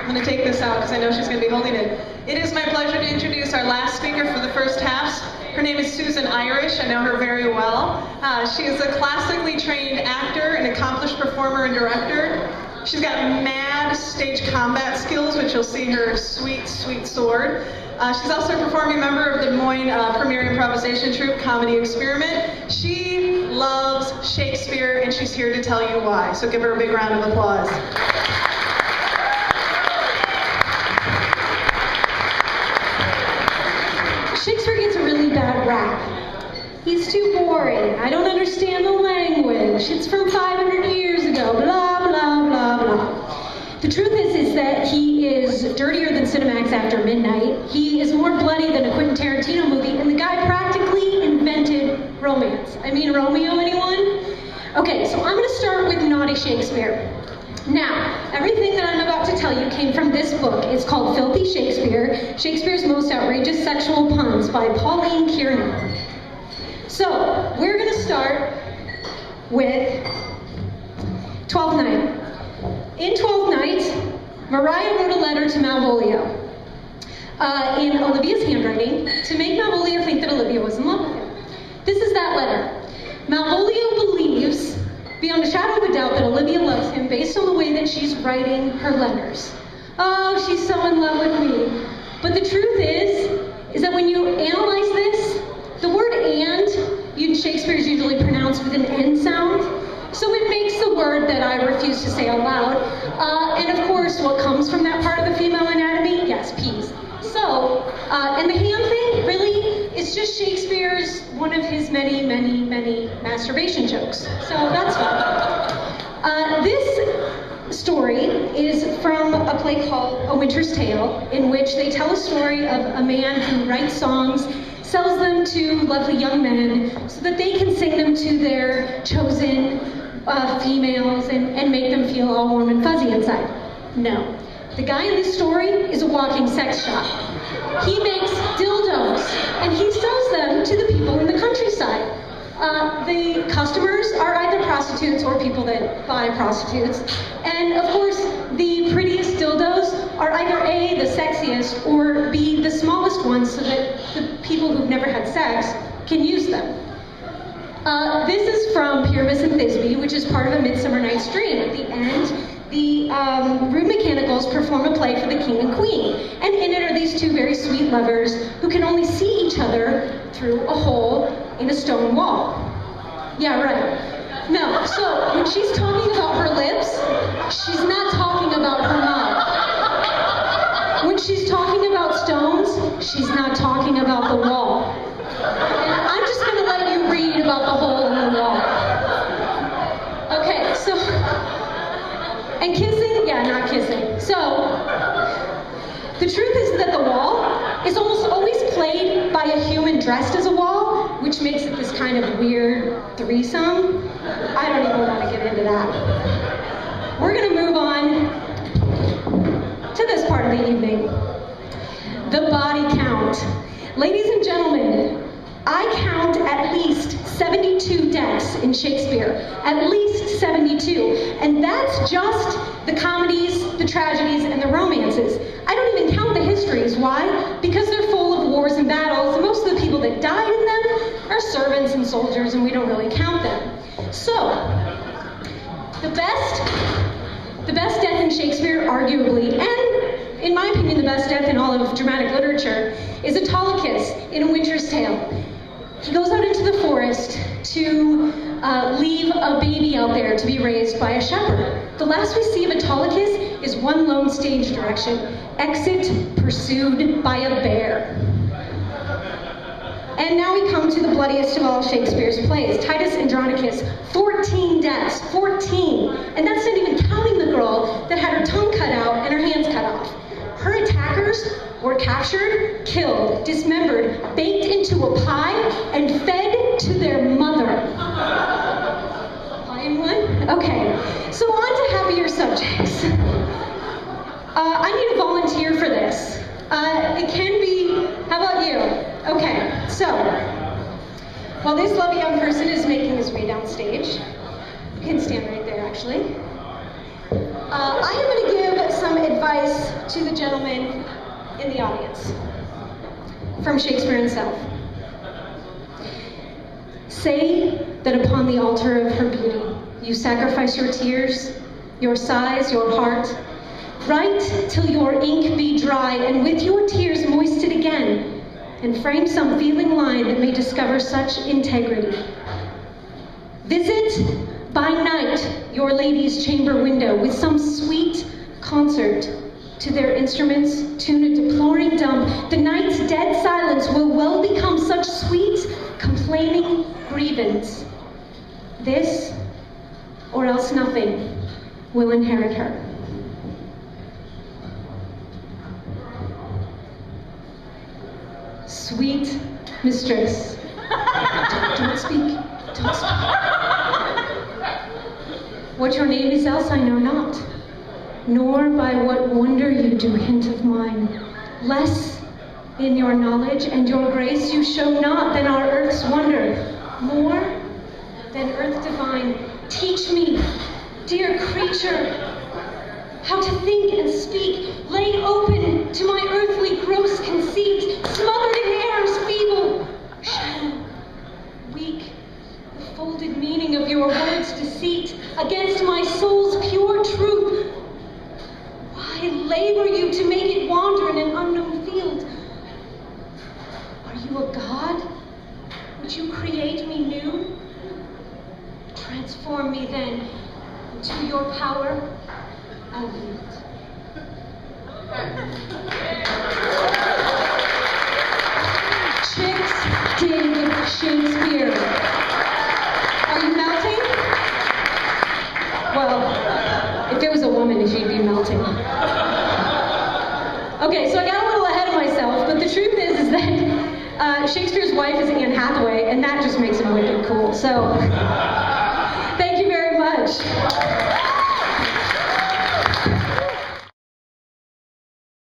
I'm going to take this out because I know she's going to be holding it. It is my pleasure to introduce our last speaker for the first half. Her name is Susan Irish. I know her very well. She is a classically trained actor, an accomplished performer and director. She's got mad stage combat skills, which you'll see her sweet, sweet sword. She's also a performing member of the Des Moines premier improvisation troupe, Comedy Experiment. She loves Shakespeare, and she's here to tell you why. So give her a big round of applause. Shakespeare gets a really bad rap. He's too boring. I don't understand the language. It's from 500 years ago. Blah, blah, blah, blah. The truth is that he is dirtier than Cinemax after midnight. He is more bloody than a Quentin Tarantino movie, and the guy practically invented romance. I mean, Romeo, anyone? Okay, so I'm going to start with naughty Shakespeare. Now, everything that I'm about to tell you came from this book. It's called Filthy Shakespeare, Shakespeare's Most Outrageous Sexual Puns by Pauline Kiernan. So, we're going to start with Twelfth Night. In Twelfth Night, Maria wrote a letter to Malvolio in Olivia's handwriting to make Malvolio think that Olivia was in love with him. This is that letter. Malvolio believes, beyond a shadow of a doubt, that Olivia loves him based on the way that she's writing her letters. Oh, she's so in love with me. But the truth is that when you analyze this, the word "and" in Shakespeare is usually pronounced with an N sound. So it makes the word that I refuse to say out loud. And of course, what comes from that part of the female anatomy? Yes, peas. So, and the hand thing, really, it's just Shakespeare's, one of his many, many, many masturbation jokes. So that's fun. This story is from a play called A Winter's Tale, in which they tell a story of a man who writes songs, sells them to lovely young men so that they can sing them to their chosen females and make them feel all warm and fuzzy inside. No. The guy in this story is a walking sex shop. He makes dildos and he sells them to the people in the countryside. The customers are either prostitutes or people that buy prostitutes. And of course, the prettiest dildos are either A, the sexiest, or B, the smallest ones so that the people who've never had sex can use them. This is from Pyramus and Thisbe, which is part of A Midsummer Night's Dream. At the end, the rude mechanicals perform a play for the king and queen. And in it are these two very sweet lovers who can only see each other through a hole in a stone wall. Yeah, right. No, so when she's talking about her lips, she's not talking about her mouth. When she's talking about stones, she's not talking about the wall. And I'm just going to let you read about the hole in the wall. Okay, so, and kissing? Yeah, not kissing. So, the truth is that the wall is almost always played by a human dressed as a wall, which makes it this kind of weird threesome. I don't even want to get into that. We're going to move on to this part of the evening. The body count. Ladies and gentlemen, I count at least 72 deaths in Shakespeare. At least 72. And that's just the comedies, the tragedies, and the romances. I don't even count the histories. Why? Because they're full of wars and battles, and most of the people that died in them are servants and soldiers, and we don't really count them. So, the best death in Shakespeare, arguably, and in my opinion, the best death in all of dramatic literature, is Autolycus in A Winter's Tale. He goes out into the forest to leave a baby out there to be raised by a shepherd. The last we see of Autolycus is one lone stage direction: exit pursued by a bear. And now we come to the bloodiest of all Shakespeare's plays, Titus Andronicus. 14 deaths, 14. And that's not even counting the girl that had her tongue cut out and her hands cut off. Her attackers were captured, killed, dismembered, baked into a pie, and fed to their mother. Pie in one? Okay, so on to happier subjects. I need a volunteer for this. It can be, how about you? Okay, so, while this lovely young person is making his way downstage, you can stand right there actually. I am going to give some advice to the gentleman in the audience, from Shakespeare himself. Say that upon the altar of her beauty, you sacrifice your tears, your sighs, your heart. Write till your ink be dry, and with your tears moist it again, and frame some feeling line that may discover such integrity. Visit by night your lady's chamber window with some sweet concert. To their instruments tune a deploring dump. The night's dead silence will well become such sweet, complaining grievance. This, or else nothing, will inherit her. Sweet mistress. Don't speak. Don't speak. What your name is else I know not, nor by what wonder you do hint of mine. Less in your knowledge and your grace you show not than our earth's wonder, more than earth divine. Teach me, dear creature, how to think and speak, laid open to my earthly gross conceit, smothered in air's feeble shadow, weak, the folded meaning of your words' deceit, against my soul's pure truth. Why labor you to make it wander in an unknown field? Are you a god? Would you create me new? Transform me then into your power. I'll yield. Chicks dig Shakespeare. Are you melting? Well, if there was a woman, she'd be melting. Okay, so I got a little ahead of myself, but the truth is that Shakespeare's wife is Anne Hathaway, and that just makes him wicked cool. So, thank you very much.